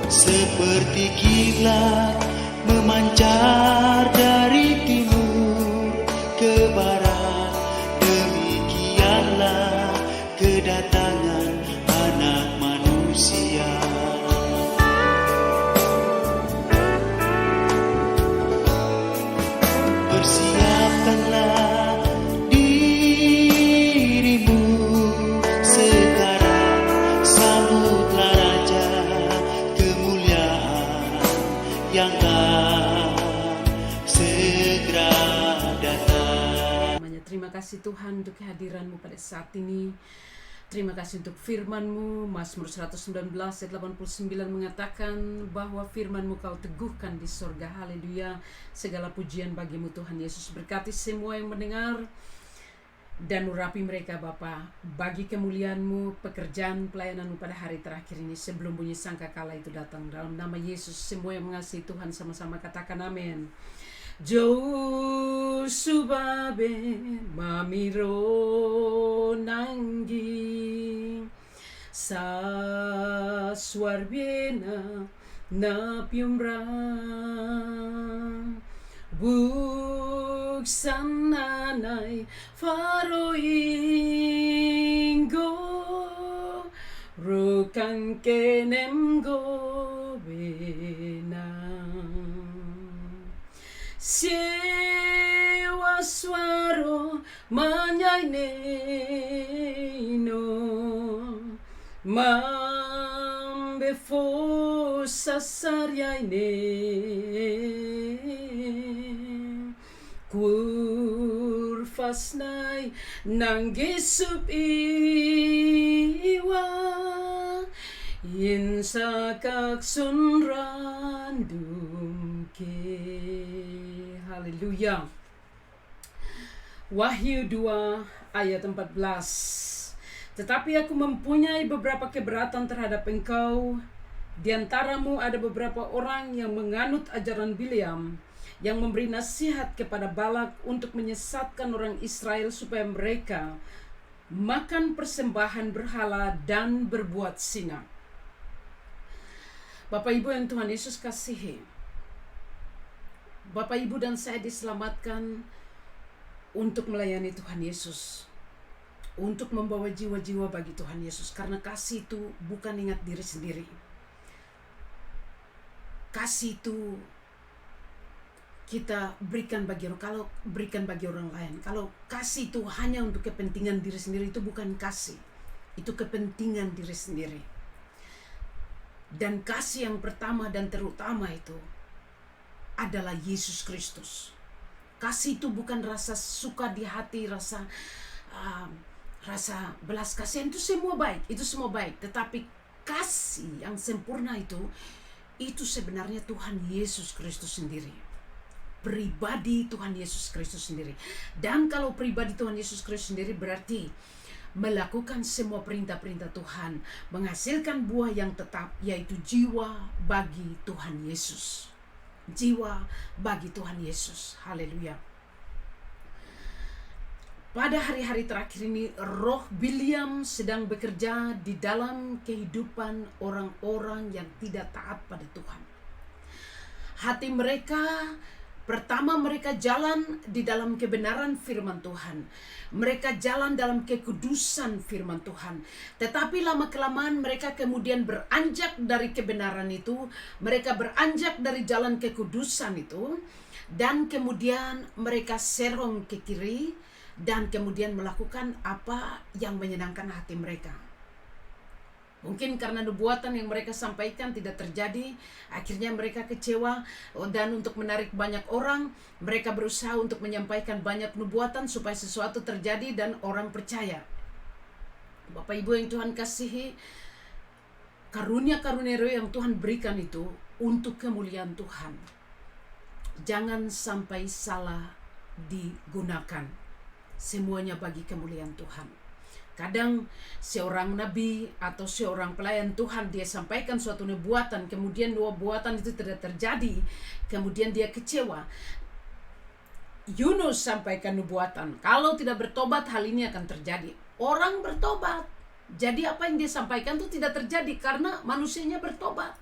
seperti kilat memancar dari timur ke barat. Demikianlah kedatangan Anak Manusia. Persiapkanlah dirimu sekarang, sambutlah Raja kemuliaan yang akan segera datang. Terima kasih Tuhan untuk kehadiran-Mu pada saat ini. Terima kasih untuk firman-Mu. Mazmur 119 ayat 89 mengatakan bahwa firman-Mu Kau teguhkan di sorga. Haleluya. Segala pujian bagi-Mu Tuhan Yesus. Berkati semua yang mendengar dan urapi mereka Bapa, bagi kemuliaan-Mu, pekerjaan pelayanan-Mu pada hari terakhir ini sebelum bunyi sangkakala itu datang. Dalam nama Yesus, semua yang mengasihi Tuhan sama-sama katakan amin. Jauh subabe mamiro nanggi sa swarbiena na piumra buksan nanay faroingo rukang kenem go benang Sewa suaro manyay no mambefo sasaryay ne kurfas nay nangisup iwa insa kaksunrandum ke. Haleluya. Wahyu 2 ayat 14. Tetapi aku mempunyai beberapa keberatan terhadap engkau. Di antaramu ada beberapa orang yang menganut ajaran Bileam, yang memberi nasihat kepada Balak untuk menyesatkan orang Israel supaya mereka makan persembahan berhala dan berbuat zina. Bapak Ibu yang Tuhan Yesus kasihi, Bapak Ibu dan saya diselamatkan untuk melayani Tuhan Yesus, untuk membawa jiwa-jiwa bagi Tuhan Yesus, karena kasih itu bukan ingat diri sendiri. Kasih itu kita berikan bagi orang, kalau berikan bagi orang lain. Kalau kasih itu hanya untuk kepentingan diri sendiri, itu bukan kasih, itu kepentingan diri sendiri. Dan kasih yang pertama dan terutama itu adalah Yesus Kristus. Kasih itu bukan rasa suka di hati, rasa belas kasihan, itu semua baik, tetapi kasih yang sempurna itu sebenarnya Tuhan Yesus Kristus sendiri. Pribadi Tuhan Yesus Kristus sendiri. Dan kalau pribadi Tuhan Yesus Kristus sendiri berarti melakukan semua perintah-perintah Tuhan, menghasilkan buah yang tetap, yaitu jiwa bagi Tuhan Yesus. Jiwa bagi Tuhan Yesus. Haleluya. Pada hari-hari terakhir ini, roh Bileam sedang bekerja di dalam kehidupan orang-orang yang tidak taat pada Tuhan. Hati mereka, pertama mereka jalan di dalam kebenaran firman Tuhan. Mereka jalan dalam kekudusan firman Tuhan. Tetapi lama-kelamaan mereka kemudian beranjak dari kebenaran itu. Mereka beranjak dari jalan kekudusan itu. Dan kemudian mereka serong ke kiri. Dan kemudian melakukan apa yang menyenangkan hati mereka. Mungkin karena nubuatan yang mereka sampaikan tidak terjadi, akhirnya mereka kecewa, dan untuk menarik banyak orang, mereka berusaha untuk menyampaikan banyak nubuatan supaya sesuatu terjadi dan orang percaya. Bapak Ibu yang Tuhan kasihi, karunia-karunia roh yang Tuhan berikan itu untuk kemuliaan Tuhan. Jangan sampai salah digunakan. Semuanya bagi kemuliaan Tuhan. Kadang seorang nabi atau seorang pelayan Tuhan, dia sampaikan suatu nubuatan, kemudian nubuatan itu tidak terjadi, kemudian dia kecewa. Yunus sampaikan nubuatan, kalau tidak bertobat hal ini akan terjadi. Orang bertobat, jadi apa yang dia sampaikan itu tidak terjadi karena manusianya bertobat.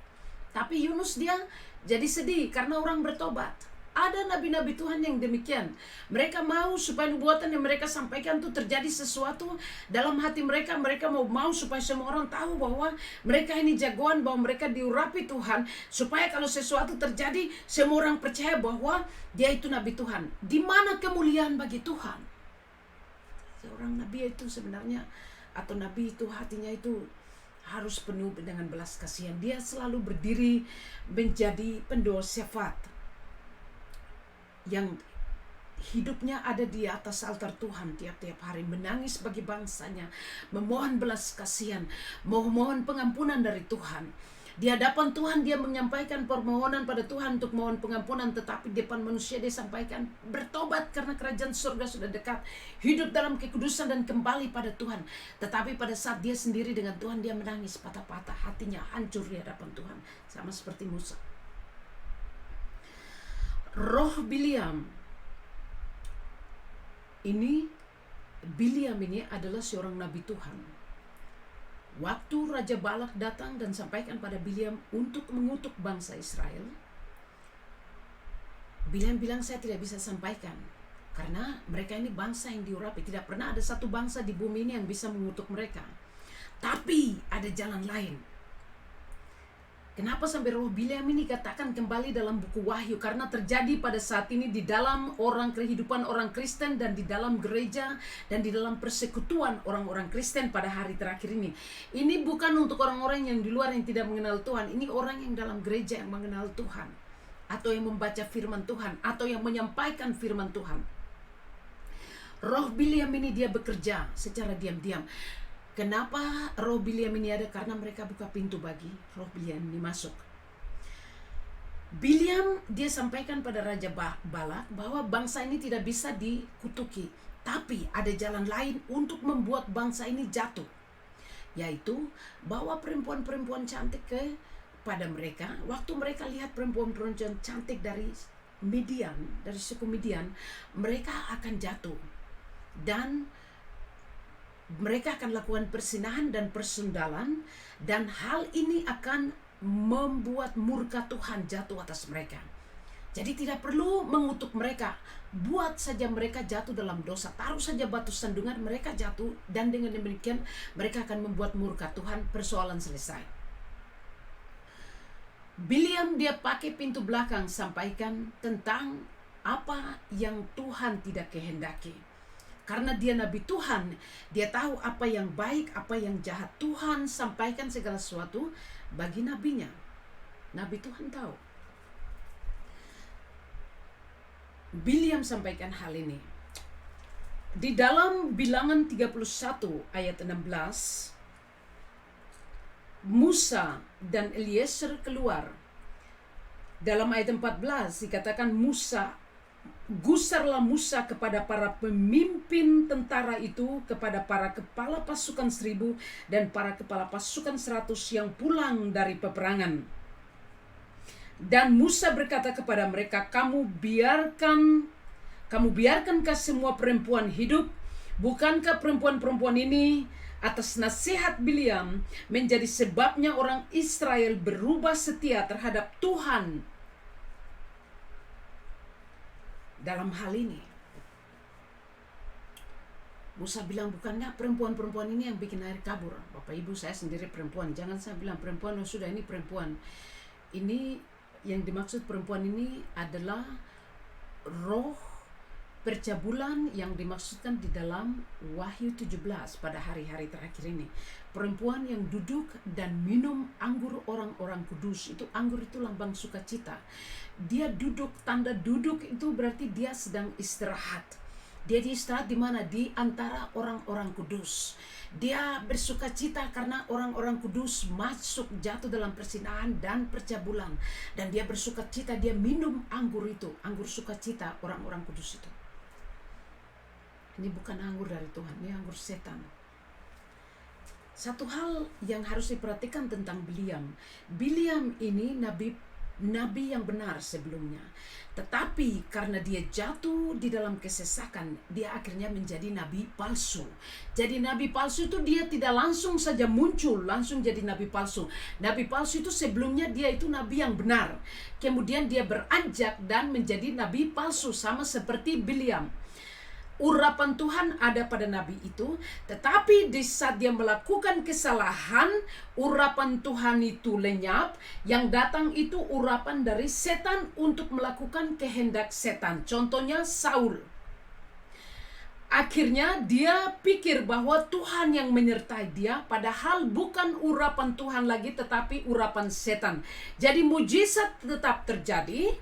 Tapi Yunus dia jadi sedih karena orang bertobat. Ada nabi-nabi Tuhan yang demikian. Mereka mau supaya nubuatan yang mereka sampaikan itu terjadi sesuatu dalam hati mereka. Mereka mau supaya semua orang tahu bahwa mereka ini jagoan, bahwa mereka diurapi Tuhan. Supaya kalau sesuatu terjadi, semua orang percaya bahwa dia itu nabi Tuhan. Di mana kemuliaan bagi Tuhan? Seorang nabi itu sebenarnya, atau nabi itu hatinya itu harus penuh dengan belas kasihan. Dia selalu berdiri menjadi pendoa syafaat yang hidupnya ada di atas altar Tuhan tiap-tiap hari, menangis bagi bangsanya, memohon belas kasihan, memohon pengampunan dari Tuhan. Di hadapan Tuhan dia menyampaikan permohonan pada Tuhan untuk mohon pengampunan, tetapi di depan manusia dia sampaikan bertobat karena kerajaan surga sudah dekat, hidup dalam kekudusan dan kembali pada Tuhan. Tetapi pada saat dia sendiri dengan Tuhan, dia menangis patah-patah, hatinya hancur di hadapan Tuhan, sama seperti Musa. Roh Bileam ini adalah seorang nabi Tuhan. Waktu Raja Balak datang dan sampaikan pada Bileam untuk mengutuk bangsa Israel, Bileam bilang, saya tidak bisa sampaikan karena mereka ini bangsa yang diurapi. Tidak pernah ada satu bangsa di bumi ini yang bisa mengutuk mereka. Tapi ada jalan lain. Kenapa sampai roh Bileam ini katakan kembali dalam buku Wahyu? Karena terjadi pada saat ini di dalam kehidupan orang Kristen dan di dalam gereja dan di dalam persekutuan orang-orang Kristen pada hari terakhir ini. Ini bukan untuk orang-orang yang di luar yang tidak mengenal Tuhan. Ini orang yang dalam gereja yang mengenal Tuhan, atau yang membaca firman Tuhan, atau yang menyampaikan firman Tuhan. Roh Bileam ini dia bekerja secara diam-diam. Kenapa roh Bileam ini ada? Karena mereka buka pintu bagi roh Bileam ini masuk. Bileam dia sampaikan pada Raja Balak bahwa bangsa ini tidak bisa dikutuki, tapi ada jalan lain untuk membuat bangsa ini jatuh, yaitu bawa perempuan-perempuan cantik kepada mereka. Waktu mereka lihat perempuan-perempuan cantik dari Midian, dari suku Midian, mereka akan jatuh dan mereka akan lakukan persinahan dan persundalan, dan hal ini akan membuat murka Tuhan jatuh atas mereka. Jadi tidak perlu mengutuk mereka, buat saja mereka jatuh dalam dosa, taruh saja batu sandungan, mereka jatuh, dan dengan demikian mereka akan membuat murka Tuhan, persoalan selesai. Bileam dia pakai pintu belakang sampaikan tentang apa yang Tuhan tidak kehendaki. Karena dia nabi Tuhan, dia tahu apa yang baik, apa yang jahat. Tuhan sampaikan segala sesuatu bagi nabinya. Nabi Tuhan tahu. Bileam sampaikan hal ini. Di dalam Bilangan 31 ayat 16, Musa dan Eliezer keluar. Dalam ayat 14 dikatakan gusarlah Musa kepada para pemimpin tentara itu, kepada para kepala pasukan 1000 dan para kepala pasukan 100 yang pulang dari peperangan. Dan Musa berkata kepada mereka, kamu biarkankah semua perempuan hidup? Bukankah perempuan-perempuan ini atas nasihat Bileam menjadi sebabnya orang Israel berubah setia terhadap Tuhan? Dalam hal ini, Musa bilang, bukannya perempuan-perempuan ini yang bikin air kabur? Bapak Ibu, saya sendiri perempuan. Jangan saya bilang perempuan, oh sudah ini perempuan. Ini yang dimaksud perempuan ini adalah roh percabulan yang dimaksudkan di dalam Wahyu 17 pada hari-hari terakhir ini. Perempuan yang duduk dan minum anggur orang-orang kudus. Itu anggur itu lambang sukacita. Dia duduk, tanda duduk itu berarti dia sedang istirahat. Dia istirahat di mana? Di antara orang-orang kudus. Dia bersukacita karena orang-orang kudus masuk jatuh dalam persinahan dan percabulan. Dan dia bersukacita, dia minum anggur itu, anggur sukacita orang-orang kudus itu. Ini bukan anggur dari Tuhan, ini anggur setan. Satu hal yang harus diperhatikan tentang Bileam. Bileam ini nabi nabi yang benar sebelumnya. Tetapi karena dia jatuh di dalam kesesakan, dia akhirnya menjadi nabi palsu. Jadi nabi palsu itu dia tidak langsung saja muncul, langsung jadi nabi palsu. Nabi palsu itu sebelumnya dia itu nabi yang benar. Kemudian dia beranjak dan menjadi nabi palsu, sama seperti Bileam. Urapan Tuhan ada pada nabi itu, tetapi di saat dia melakukan kesalahan, urapan Tuhan itu lenyap. Yang datang itu urapan dari setan untuk melakukan kehendak setan. Contohnya Saul. Akhirnya dia pikir bahwa Tuhan yang menyertai dia, padahal bukan urapan Tuhan lagi, tetapi urapan setan. Jadi mujizat tetap terjadi.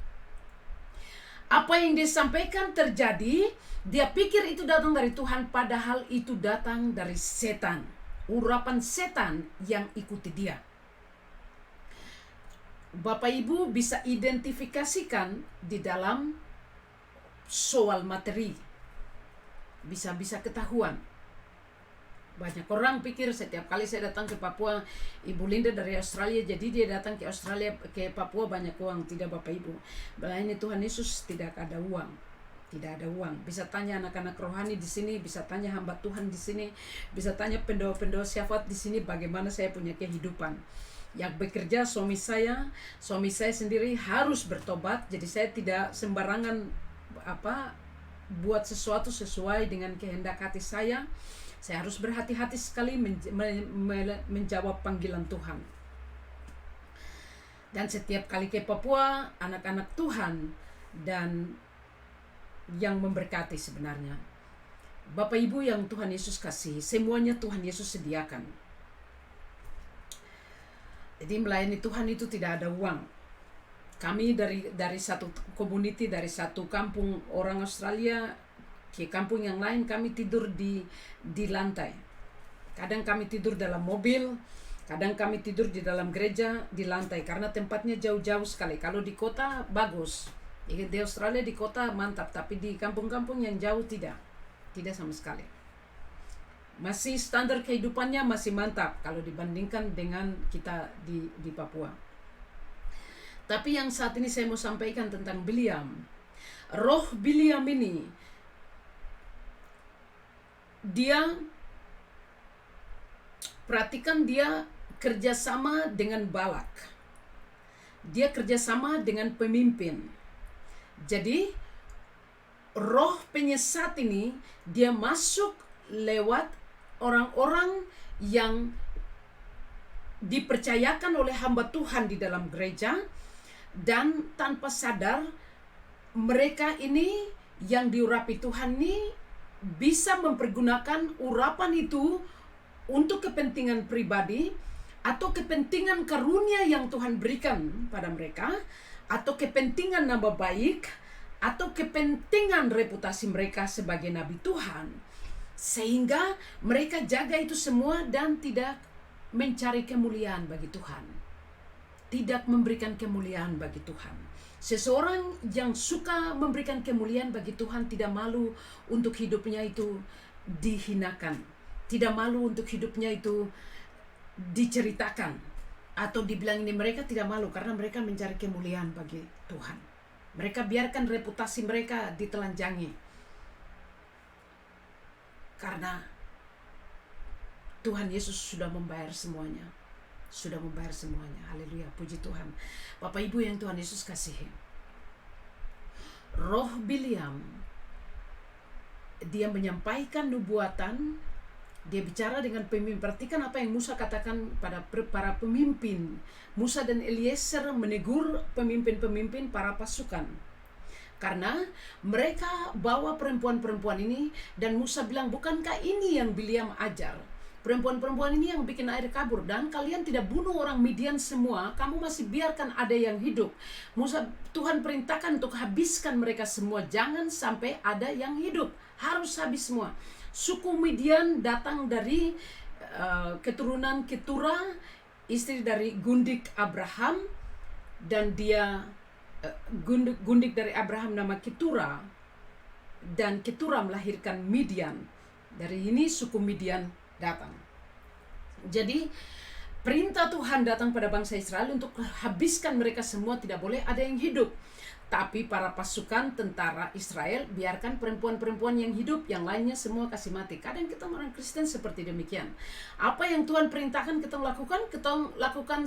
Apa yang disampaikan terjadi, dia pikir itu datang dari Tuhan, padahal itu datang dari setan. Urapan setan yang ikuti dia. Bapak Ibu bisa identifikasikan di dalam soal materi. Bisa ketahuan. Banyak orang pikir setiap kali saya datang ke Papua, Ibu Linda dari Australia, jadi dia datang ke Australia, ke Papua banyak uang. Tidak Bapak Ibu, melayani Tuhan Yesus tidak ada uang, tidak ada uang. Bisa tanya anak-anak rohani di sini, bisa tanya hamba Tuhan di sini, bisa tanya pendoa-pendoa syafat di sini, bagaimana saya punya kehidupan. Yang bekerja suami saya sendiri harus bertobat, jadi saya tidak sembarangan buat sesuatu sesuai dengan kehendak hati saya. Saya harus berhati-hati sekali menjawab panggilan Tuhan. Dan setiap kali ke Papua, anak-anak Tuhan dan yang memberkati sebenarnya. Bapak Ibu yang Tuhan Yesus kasih, semuanya Tuhan Yesus sediakan. Jadi melayani Tuhan itu tidak ada uang. Kami dari satu community, dari satu kampung orang Australia ke kampung yang lain, kami tidur di lantai. Kadang kami tidur dalam mobil, kadang kami tidur di dalam gereja di lantai, karena tempatnya jauh-jauh sekali. Kalau di kota bagus, di Australia di kota mantap, tapi di kampung-kampung yang jauh tidak sama sekali. Masih standar kehidupannya masih mantap kalau dibandingkan dengan kita di Papua. Tapi yang saat ini saya mau sampaikan tentang Bileam. Roh Bileam ini, perhatikan, dia kerjasama dengan Balak. Dia kerjasama dengan pemimpin. Jadi roh penyesat ini dia masuk lewat orang-orang yang dipercayakan oleh hamba Tuhan di dalam gereja, dan tanpa sadar mereka ini yang diurapi Tuhan ini bisa mempergunakan urapan itu untuk kepentingan pribadi, atau kepentingan karunia yang Tuhan berikan pada mereka, atau kepentingan nama baik, atau kepentingan reputasi mereka sebagai nabi Tuhan. Sehingga mereka jaga itu semua dan tidak mencari kemuliaan bagi Tuhan, tidak memberikan kemuliaan bagi Tuhan. Seseorang yang suka memberikan kemuliaan bagi Tuhan tidak malu untuk hidupnya itu dihinakan, tidak malu untuk hidupnya itu diceritakan, atau dibilang ini. Mereka tidak malu karena mereka mencari kemuliaan bagi Tuhan. Mereka biarkan reputasi mereka ditelanjangi, karena Tuhan Yesus sudah membayar semuanya. Haleluya, puji Tuhan. Bapak Ibu yang Tuhan Yesus kasihi, roh Bileam, dia menyampaikan nubuatan, dia bicara dengan pemimpin. Perhatikan apa yang Musa katakan pada para pemimpin. Musa dan Eliezer menegur pemimpin-pemimpin para pasukan, karena mereka bawa perempuan-perempuan ini, dan Musa bilang, bukankah ini yang Bileam ajar? Perempuan-perempuan ini yang bikin air kabur, dan kalian tidak bunuh orang Midian semua, kamu masih biarkan ada yang hidup. Tuhan perintahkan untuk habiskan mereka semua, jangan sampai ada yang hidup, harus habis semua. Suku Midian datang dari keturunan Ketura, istri dari Gundik Abraham, dan dia Gundik dari Abraham nama Ketura, dan Ketura melahirkan Midian. Dari ini suku Midian datang. Jadi Perintah Tuhan datang pada bangsa Israel untuk habiskan mereka semua, tidak boleh ada yang hidup. Tapi para pasukan tentara Israel biarkan perempuan-perempuan yang hidup, yang lainnya semua kasih mati. Kadang kita orang Kristen seperti demikian. Apa yang Tuhan perintahkan kita lakukan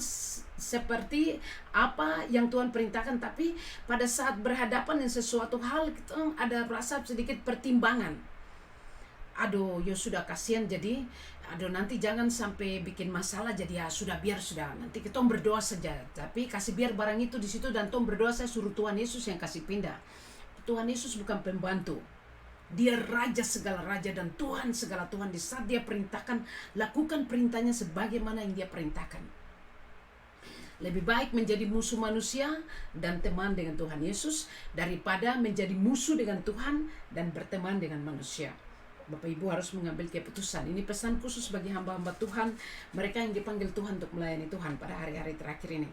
seperti apa yang Tuhan perintahkan. Tapi pada saat berhadapan dengan sesuatu hal, kita ada rasa sedikit pertimbangan. Aduh, ya sudah kasihan, jadi aduh nanti jangan sampai bikin masalah, jadi ya sudah biar sudah nanti kita berdoa saja, tapi kasih biar barang itu di situ dan tom berdoa, saya suruh Tuhan Yesus yang kasih pindah. Tuhan Yesus bukan pembantu, dia raja segala raja dan Tuhan segala Tuhan. Di saat dia perintahkan, lakukan perintahnya sebagaimana yang dia perintahkan. Lebih baik menjadi musuh manusia dan teman dengan Tuhan Yesus daripada menjadi musuh dengan Tuhan dan berteman dengan manusia. Bapak Ibu harus mengambil keputusan. Ini pesan khusus bagi hamba-hamba Tuhan, mereka yang dipanggil Tuhan untuk melayani Tuhan pada hari-hari terakhir ini.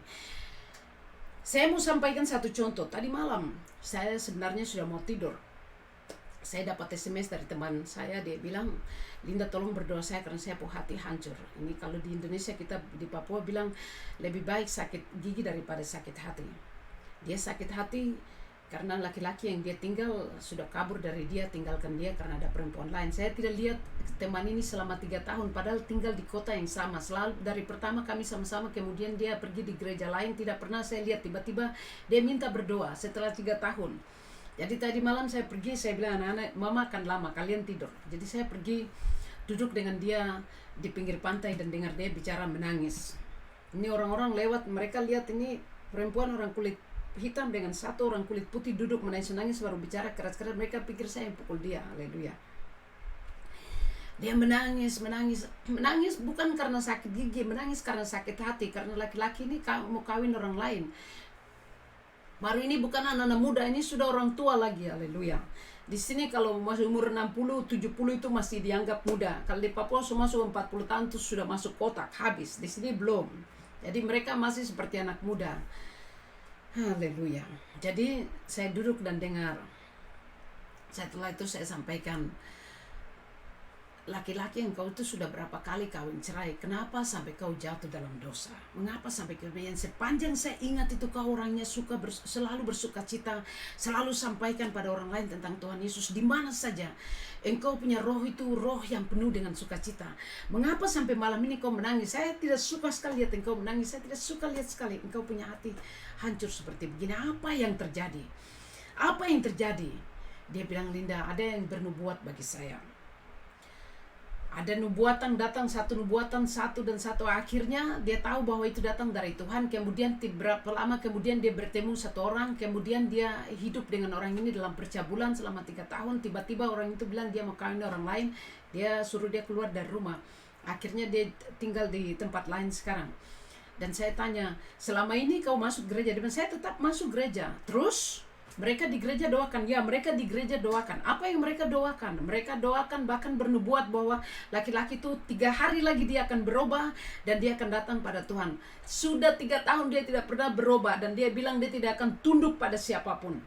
Saya mau sampaikan satu contoh. Tadi malam saya sebenarnya sudah mau tidur. Saya dapat SMS dari teman saya, dia bilang, Linda tolong berdoa saya karena saya hati hancur. Ini kalau di Indonesia, kita di Papua bilang lebih baik sakit gigi daripada sakit hati. Dia sakit hati karena laki-laki yang dia tinggal sudah kabur dari dia, tinggalkan dia karena ada perempuan lain. Saya tidak lihat teman ini selama 3 tahun, padahal tinggal di kota yang sama. Selalu dari pertama kami sama-sama, kemudian dia pergi di gereja lain, tidak pernah saya lihat. Tiba-tiba dia minta berdoa setelah 3 tahun. Jadi tadi malam saya pergi, saya bilang, anak-anak, mama akan lama, kalian tidur. Jadi saya pergi duduk dengan dia di pinggir pantai dan dengar dia bicara, menangis. Ini orang-orang lewat, mereka lihat ini perempuan orang kulit hitam dengan satu orang kulit putih duduk menangis-nangis baru bicara keras-keras. Mereka pikir saya yang pukul dia. Haleluya. Dia menangis bukan karena sakit gigi, menangis karena sakit hati, karena laki-laki ini mau kawin orang lain. Baru ini bukan anak-anak muda, ini sudah orang tua lagi. Haleluya. Di sini kalau masih umur 60, 70 itu masih dianggap muda. Kalau di Papua semua masuk 40 tahun itu sudah masuk kotak, habis. Di sini belum. Jadi mereka masih seperti anak muda. Haleluya. Jadi saya duduk dan dengar. Setelah itu saya sampaikan, laki-laki yang kau itu sudah berapa kali kawin cerai, kenapa sampai kau jatuh dalam dosa? Mengapa sampai kemudian sepanjang saya ingat itu kau orangnya selalu bersuka cita, selalu sampaikan pada orang lain tentang Tuhan Yesus di mana saja. Engkau punya roh itu roh yang penuh dengan sukacita. Mengapa sampai malam ini kau menangis? Saya tidak suka sekali lihat engkau menangis. Saya tidak suka lihat sekali engkau punya hati hancur seperti begini. Apa yang terjadi? Apa yang terjadi? Dia bilang, Linda, ada yang bernubuat bagi saya. Ada nubuatan datang, satu nubuatan, satu dan satu. Akhirnya dia tahu bahwa itu datang dari Tuhan. Kemudian berapa lama kemudian dia bertemu satu orang. Kemudian dia hidup dengan orang ini dalam percabulan selama 3 tahun. Tiba-tiba orang itu bilang dia mau kawin orang lain. Dia suruh dia keluar dari rumah. Akhirnya dia tinggal di tempat lain sekarang. Dan saya tanya, selama ini kau masuk gereja? Dia bilang, saya tetap masuk gereja. Terus mereka di gereja doakan. Ya, mereka di gereja doakan. Apa yang mereka doakan? Mereka doakan bahkan bernubuat bahwa laki-laki itu 3 hari lagi dia akan berubah dan dia akan datang pada Tuhan. Sudah 3 tahun dia tidak pernah berubah dan dia bilang dia tidak akan tunduk pada siapapun.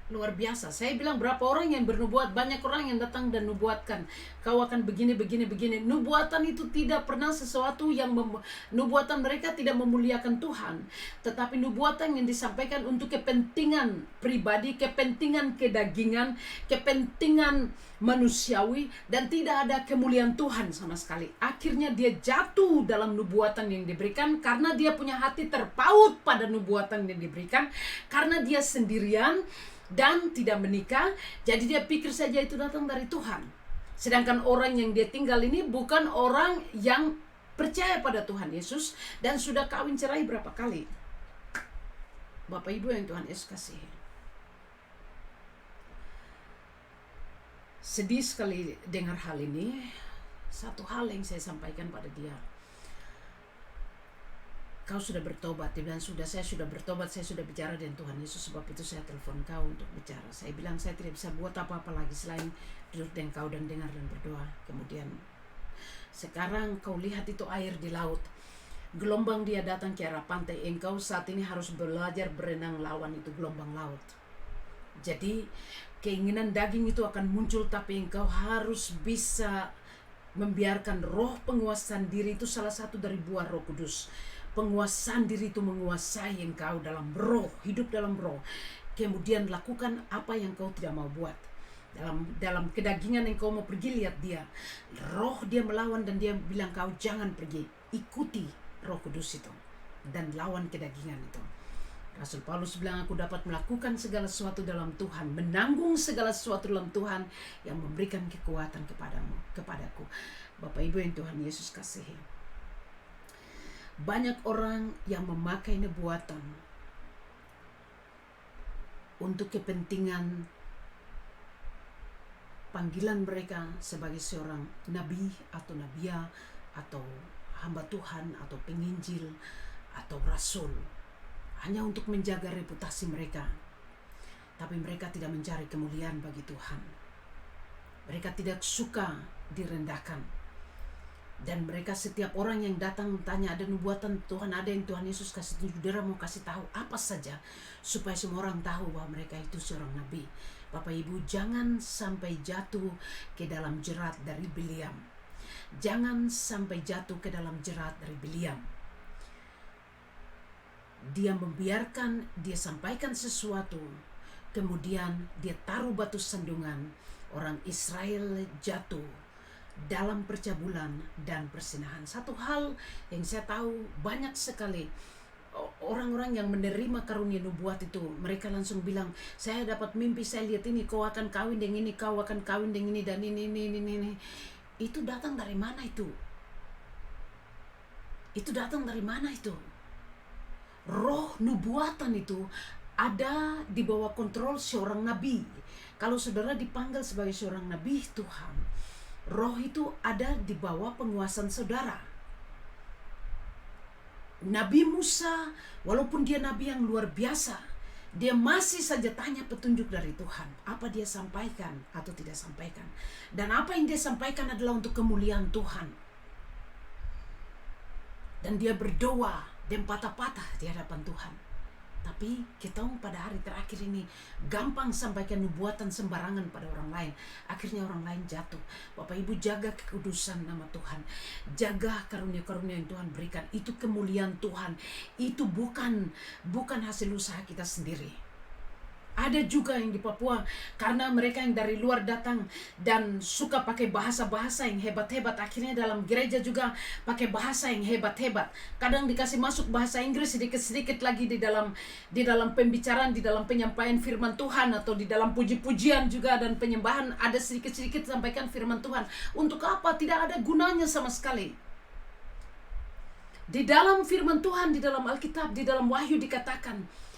Luar biasa. Saya bilang, berapa orang yang bernubuat? Banyak orang yang datang dan nubuatkan, kau akan begini. Nubuatan itu tidak pernah sesuatu yang nubuatan mereka tidak memuliakan Tuhan, tetapi nubuatan yang disampaikan untuk kepentingan pribadi, kepentingan kedagingan, kepentingan manusiawi, dan tidak ada kemuliaan Tuhan sama sekali. Akhirnya dia jatuh dalam nubuatan yang diberikan karena dia punya hati terpaut pada nubuatan yang diberikan, karena dia sendirian dan tidak menikah, jadi dia pikir saja itu datang dari Tuhan. Sedangkan orang yang dia tinggal ini bukan orang yang percaya pada Tuhan Yesus dan sudah kawin cerai berapa kali. Bapak Ibu yang Tuhan Yesus kasihi, sedih sekali dengar hal ini. Satu hal yang saya sampaikan pada dia, kau sudah bertobat? Dia bilang, sudah, saya sudah bertobat, saya sudah bicara dengan Tuhan Yesus, sebab itu saya telepon kau untuk bicara. Saya bilang, saya tidak bisa buat apa-apa lagi selain duduk dengan kau dan dengar dan berdoa. Kemudian, sekarang kau lihat itu air di laut. Gelombang dia datang ke arah pantai. Engkau saat ini harus belajar berenang lawan itu gelombang laut. Jadi, keinginan daging itu akan muncul, tapi engkau harus bisa membiarkan roh penguasaan diri itu salah satu dari buah Roh Kudus. Penguasaan diri itu menguasai engkau dalam roh, hidup dalam roh. Kemudian lakukan apa yang kau tidak mau buat. Dalam kedagingan yang kau mau pergi, lihat dia. Roh dia melawan dan dia bilang kau jangan pergi. Ikuti Roh Kudus itu dan lawan kedagingan itu. Rasul Paulus bilang, aku dapat melakukan segala sesuatu dalam Tuhan, menanggung segala sesuatu dalam Tuhan yang memberikan kekuatan kepadaku. Bapak Ibu yang Tuhan Yesus kasihi. Banyak orang yang memakai nubuatan untuk kepentingan panggilan mereka sebagai seorang nabi atau nabia atau hamba Tuhan atau penginjil atau rasul, hanya untuk menjaga reputasi mereka. Tapi mereka tidak mencari kemuliaan bagi Tuhan. Mereka tidak suka direndahkan. Dan mereka, setiap orang yang datang tanya ada nubuatan Tuhan, ada yang Tuhan Yesus kasih tunjuk, saudara mau kasih tahu apa saja supaya semua orang tahu bahwa mereka itu seorang nabi. Bapak Ibu, jangan sampai jatuh ke dalam jerat dari Biliam. Jangan sampai jatuh ke dalam jerat dari Biliam. Dia membiarkan, dia sampaikan sesuatu, kemudian dia taruh batu sandungan, orang Israel jatuh dalam percabulan dan persinahan. Satu hal yang saya tahu, banyak sekali orang-orang yang menerima karunia nubuat itu, mereka langsung bilang, saya dapat mimpi, saya lihat ini, kau akan kawin dengan ini, kau akan kawin dengan ini, dan ini. Itu datang dari mana itu? Itu datang dari mana itu? Roh nubuatan itu ada di bawah kontrol seorang nabi. Kalau saudara dipanggil sebagai seorang nabi Tuhan, roh itu ada di bawah penguasaan saudara. Nabi Musa, walaupun dia nabi yang luar biasa, dia masih saja tanya petunjuk dari Tuhan. Apa dia sampaikan atau tidak sampaikan. Dan apa yang dia sampaikan adalah untuk kemuliaan Tuhan. Dan dia berdoa dan patah-patah di hadapan Tuhan. Tapi kita pada hari terakhir ini gampang sampaikan nubuatan sembarangan pada orang lain. Akhirnya orang lain jatuh. Bapak Ibu, jaga kekudusan nama Tuhan. Jaga karunia-karunia yang Tuhan berikan. Itu kemuliaan Tuhan. Itu bukan hasil usaha kita sendiri. Ada juga yang di Papua, karena mereka yang dari luar datang dan suka pakai bahasa-bahasa yang hebat-hebat, akhirnya dalam gereja juga pakai bahasa yang hebat-hebat. Kadang dikasih masuk bahasa Inggris sedikit-sedikit lagi di dalam pembicaraan, di dalam penyampaian firman Tuhan, atau di dalam puji-pujian juga dan penyembahan ada sedikit-sedikit sampaikan firman Tuhan. Untuk apa? Tidak ada gunanya sama sekali. Di dalam firman Tuhan, di dalam Alkitab, di dalam Wahyu dikatakan,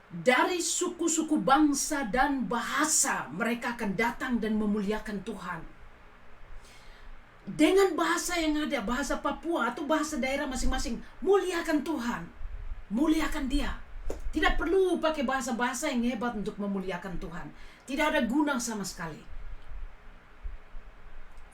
dari suku-suku bangsa dan bahasa mereka akan datang dan memuliakan Tuhan. Dengan bahasa yang ada, bahasa Papua atau bahasa daerah masing-masing, muliakan Tuhan. Muliakan Dia. Tidak perlu pakai bahasa-bahasa yang hebat untuk memuliakan Tuhan. Tidak ada guna sama sekali.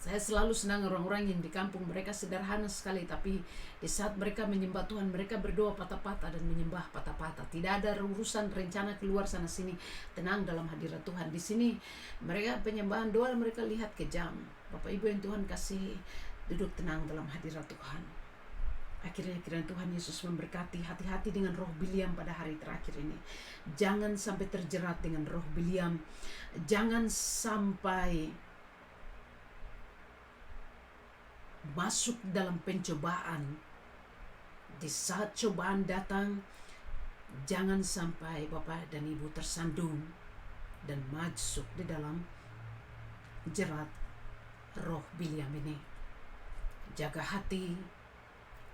Saya selalu senang orang-orang yang di kampung, mereka sederhana sekali, tapi di saat mereka menyembah Tuhan, mereka berdoa patah-patah dan menyembah patah-patah. Tidak ada urusan rencana keluar sana sini, tenang dalam hadirat Tuhan. Di sini mereka penyembahan doa, mereka lihat ke jam. Bapak Ibu yang Tuhan kasih, duduk tenang dalam hadirat Tuhan. Akhirnya kiranya Tuhan Yesus memberkati. Hati-hati dengan roh Biliam pada hari terakhir ini. Jangan sampai terjerat dengan roh Biliam. Jangan sampai masuk dalam pencobaan. Di saat cobaan datang, jangan sampai Bapak dan Ibu tersandung dan masuk di dalam jerat roh Biliam ini. Jaga hati.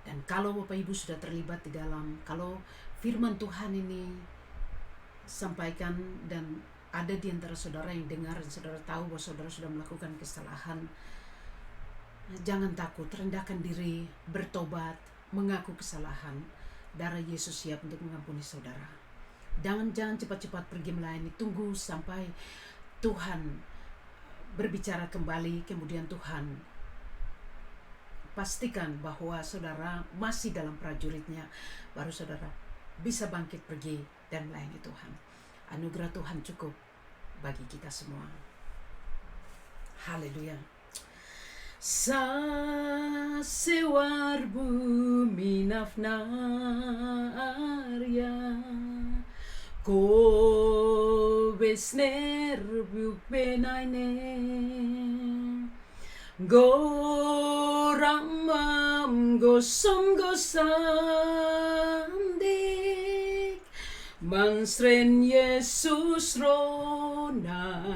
Dan kalau Bapak Ibu sudah terlibat di dalam, kalau firman Tuhan ini sampaikan dan ada di antara saudara yang dengar dan saudara tahu bahwa saudara sudah melakukan kesalahan, jangan takut, rendahkan diri, bertobat, mengaku kesalahan. Darah Yesus siap untuk mengampuni saudara. Jangan cepat-cepat pergi melayani, tunggu sampai Tuhan berbicara kembali, kemudian Tuhan pastikan bahwa saudara masih dalam prajuritnya, baru saudara bisa bangkit pergi dan melayani Tuhan. Anugerah Tuhan cukup bagi kita semua. Haleluya. Sa sewar bumi nafnarya ko besner buk benaine gorang mam gosam gosandik mansren Yesus ronanggi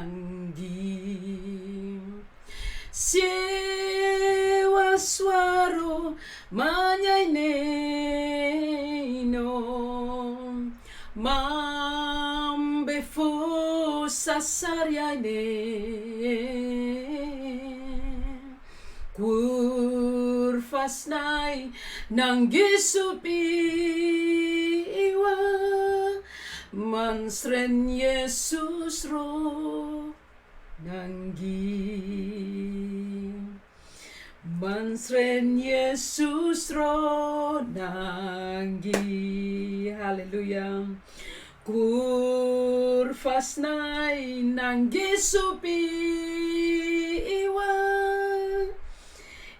Siewa suaro manyai neno mambe fo sasaria ne kurfas nai nangisupiwa mansren Yesus ro nanggi mansren Yesus ro nanggi haleluya kurfas nai nanggi supiwa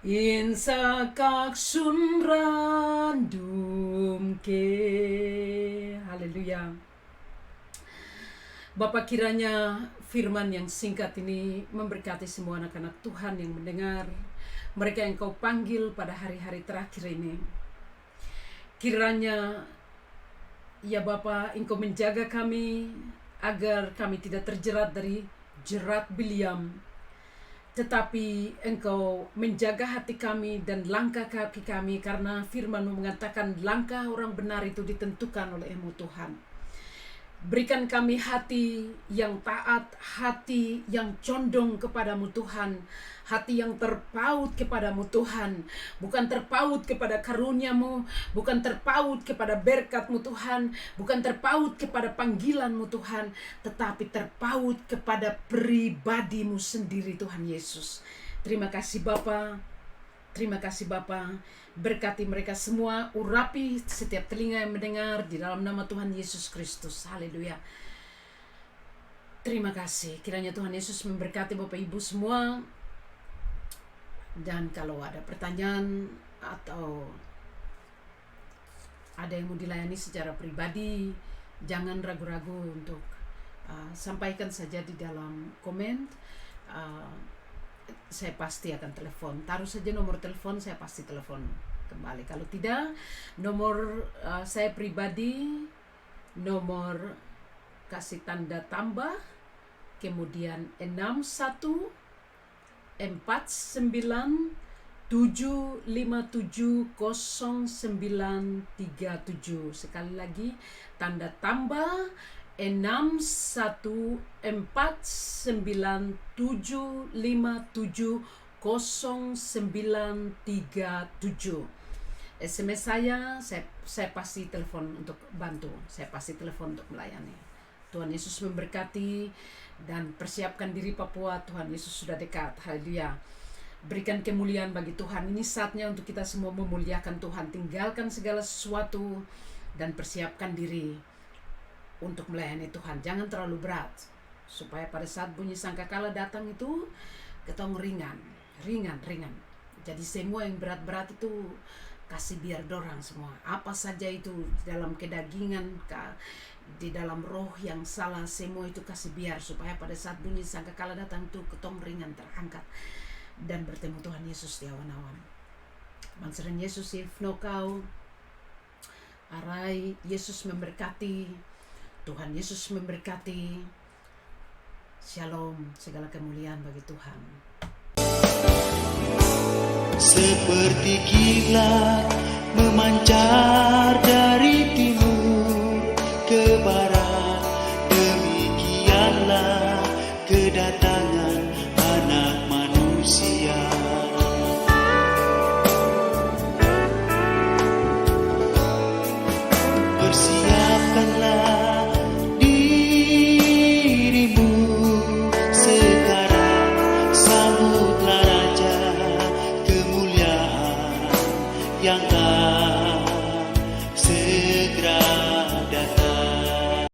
insa kaksun randum ke haleluya. Bapa, kiranya firman yang singkat ini memberkati semua anak-anak Tuhan yang mendengar, mereka yang Kau panggil pada hari-hari terakhir ini. Kiranya ya Bapa, Engkau menjaga kami agar kami tidak terjerat dari jerat Bileam, tetapi Engkau menjaga hati kami dan langkah kaki kami, karena firman-Mu mengatakan langkah orang benar itu ditentukan oleh-Mu Tuhan. Berikan kami hati yang taat, hati yang condong kepadamu Tuhan, hati yang terpaut kepadamu Tuhan, bukan terpaut kepada karunia-Mu, bukan terpaut kepada berkat-Mu Tuhan, bukan terpaut kepada panggilan-Mu Tuhan, tetapi terpaut kepada pribadi-Mu sendiri Tuhan Yesus. Terima kasih Bapa, terima kasih Bapa. Berkati mereka semua, urapi setiap telinga yang mendengar di dalam nama Tuhan Yesus Kristus. Haleluya. Terima kasih. Kiranya Tuhan Yesus memberkati Bapak Ibu semua. Dan kalau ada pertanyaan atau ada yang mau dilayani secara pribadi, jangan ragu-ragu untuk sampaikan saja di dalam komen. Saya pasti akan telepon. Taruh saja nomor telepon, saya pasti telepon kembali. Kalau tidak, nomor saya pribadi, nomor kasih tanda tambah, kemudian 6149570937. Sekali lagi, tanda tambah 6149570937. SMS saya pasti telepon untuk bantu, saya pasti telepon untuk melayani. Tuhan Yesus memberkati dan persiapkan diri Papua. Tuhan Yesus sudah dekat. Haleluya. Berikan kemuliaan bagi Tuhan. Ini saatnya untuk kita semua memuliakan Tuhan. Tinggalkan segala sesuatu dan persiapkan diri untuk melayani Tuhan. Jangan terlalu berat, supaya pada saat bunyi sangkakala datang itu ketong ringan. Jadi semua yang berat-berat itu kasih biar dorang semua. Apa saja itu dalam kedagingan, di dalam roh yang salah, semua itu kasih biar, supaya pada saat bunyi sangkakala datang itu ketong ringan, terangkat dan bertemu Tuhan Yesus di awan-awan. Mansaran Yesus ifnokau arai. Yesus memberkati. Tuhan Yesus memberkati. Shalom, segala kemuliaan bagi Tuhan. Seperti kilat memancar dari timur ke barat, demikianlah kedatangan Anak Manusia. Persiapkanlah